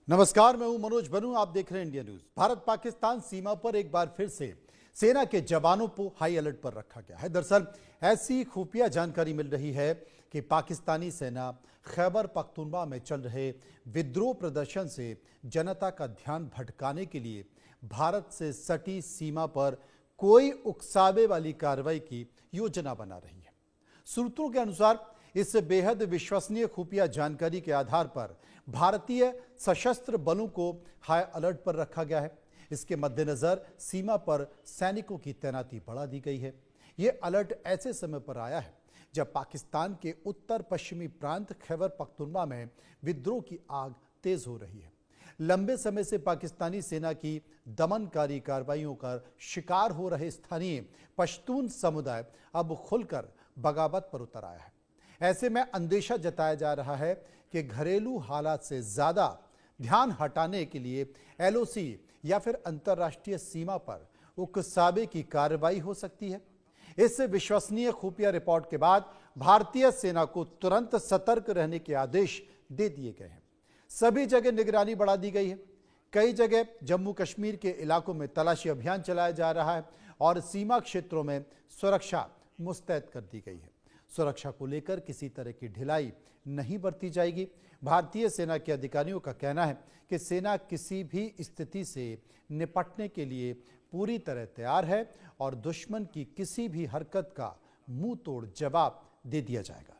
नमस्कार, मैं हूं मनोज बनू। आप देख रहे हैं इंडिया न्यूज। भारत पाकिस्तान सीमा पर एक बार फिर से सेना के जवानों को हाई अलर्ट पर रखा गया है। दरअसल ऐसी खुफिया जानकारी मिल रही है कि पाकिस्तानी सेना खैबर पख्तूनख्वा में चल रहे विद्रोह प्रदर्शन से जनता का ध्यान भटकाने के लिए भारत से सटी सीमा पर कोई उकसावे वाली कार्रवाई की योजना बना रही है। सूत्रों के अनुसार इस बेहद विश्वसनीय खुफिया जानकारी के आधार पर भारतीय सशस्त्र बलों को हाई अलर्ट पर रखा गया है। इसके मद्देनजर सीमा पर सैनिकों की तैनाती बढ़ा दी गई है। यह अलर्ट ऐसे समय पर आया है जब पाकिस्तान के उत्तर पश्चिमी प्रांत खैबर पख्तूनख्वा में विद्रोह की आग तेज हो रही है। लंबे समय से पाकिस्तानी सेना की दमनकारी कार्रवाइयों का शिकार हो रहे स्थानीय पश्तून समुदाय अब खुलकर बगावत पर उतर आया है। ऐसे में अंदेशा जताया जा रहा है कि घरेलू हालात से ज्यादा ध्यान हटाने के लिए एलओसी या फिर अंतर्राष्ट्रीय सीमा पर उकसावे की कार्रवाई हो सकती है। इस विश्वसनीय खुफिया रिपोर्ट के बाद भारतीय सेना को तुरंत सतर्क रहने के आदेश दे दिए गए हैं। सभी जगह निगरानी बढ़ा दी गई है। कई जगह जम्मू कश्मीर के इलाकों में तलाशी अभियान चलाया जा रहा है और सीमा क्षेत्रों में सुरक्षा मुस्तैद कर दी गई है। सुरक्षा को लेकर किसी तरह की ढिलाई नहीं बरती जाएगी। भारतीय सेना के अधिकारियों का कहना है कि सेना किसी भी स्थिति से निपटने के लिए पूरी तरह तैयार है और दुश्मन की किसी भी हरकत का मुंह तोड़ जवाब दे दिया जाएगा।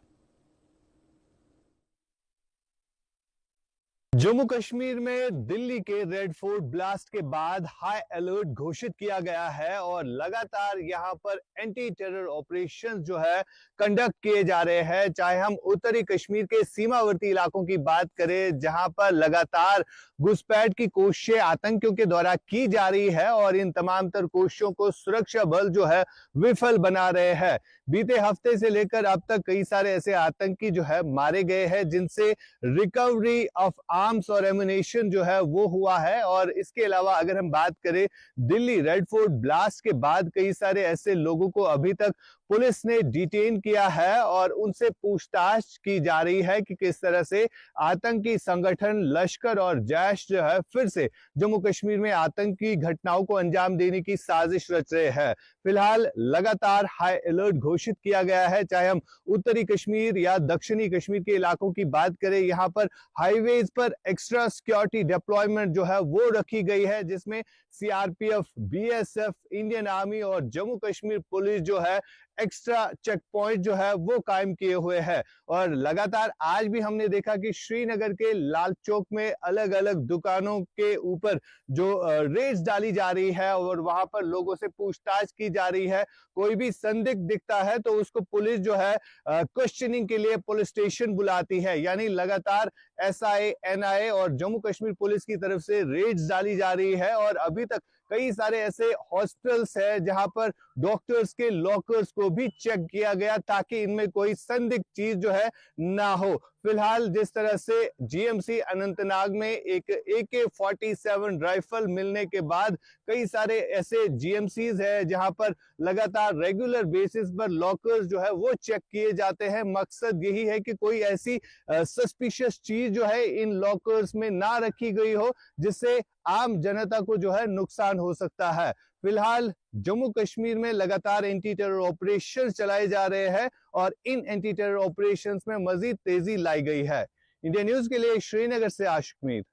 जम्मू कश्मीर में दिल्ली के रेड फोर्ट ब्लास्ट के बाद हाई अलर्ट घोषित किया गया है और लगातार यहां पर एंटी टेरर ऑपरेशन जो है कंडक्ट किए जा रहे हैं। चाहे हम उत्तरी कश्मीर के सीमावर्ती इलाकों की बात करें, जहां पर लगातार घुसपैठ की कोशिशें आतंकियों के द्वारा की जा रही है और इन तमाम तर कोशिशों को सुरक्षा बल जो है विफल बना रहे हैं। बीते हफ्ते से लेकर अब तक कई सारे ऐसे आतंकी जो है मारे गए हैं, जिनसे रिकवरी ऑफ आर्म्स और एमुनेशन जो है वो हुआ है। और इसके अलावा अगर हम बात करें दिल्ली रेड फोर्ट ब्लास्ट के बाद कई सारे ऐसे लोगों को अभी तक पुलिस ने डिटेन किया है और उनसे पूछताछ की जा रही है कि किस तरह से आतंकी संगठन लश्कर और जैश जो है फिर से जम्मू कश्मीर में आतंकी घटनाओं को अंजाम देने की साजिश रच रहे हैं। फिलहाल लगातार हाई अलर्ट घोषित किया गया है। चाहे हम उत्तरी कश्मीर या दक्षिणी कश्मीर के इलाकों की बात करें, यहाँ पर हाईवेज पर एक्स्ट्रा सिक्योरिटी डिप्लॉयमेंट जो है वो रखी गई है, जिसमें सीआरपीएफ, बीएसएफ, इंडियन आर्मी और जम्मू कश्मीर पुलिस जो है एक्स्ट्रा चेक पॉइंट जो है वो कायम किए हुए हैं। और लगातार आज भी हमने देखा कि श्रीनगर के लाल चौक में अलग अलग दुकानों के ऊपर जो रेड्स डाली जा रही है और वहां पर लोगों से पूछताछ की जा रही है। कोई भी संदिग्ध दिखता है तो उसको पुलिस जो है क्वेश्चनिंग के लिए पुलिस स्टेशन बुलाती है। यानी लगातार एसआई, एनआईए और जम्मू कश्मीर पुलिस की तरफ से रेड्स डाली जा रही है। और अभी तक कई सारे ऐसे हॉस्पिटल्स है जहां पर डॉक्टर्स के लॉकर्स को भी चेक किया गया ताकि इनमें कोई संदिग्ध चीज जो है ना हो। फिलहाल जिस तरह से जीएमसी अनंतनाग में एक AK-47 राइफल मिलने के बाद कई सारे ऐसे जीएमसीज है जहां पर लगातार रेगुलर बेसिस पर लॉकर्स जो है वो चेक किए जाते हैं। मकसद यही है कि कोई ऐसी सस्पिशियस चीज जो है इन लॉकर्स में ना रखी गई हो जिससे आम जनता को जो है नुकसान हो सकता है। फिलहाल जम्मू कश्मीर में लगातार एंटी टेरर ऑपरेशन चलाए जा रहे हैं और इन एंटी टेरर ऑपरेशंस में मजीद तेजी लाई गई है। इंडिया न्यूज के लिए श्रीनगर से आशिक मीर।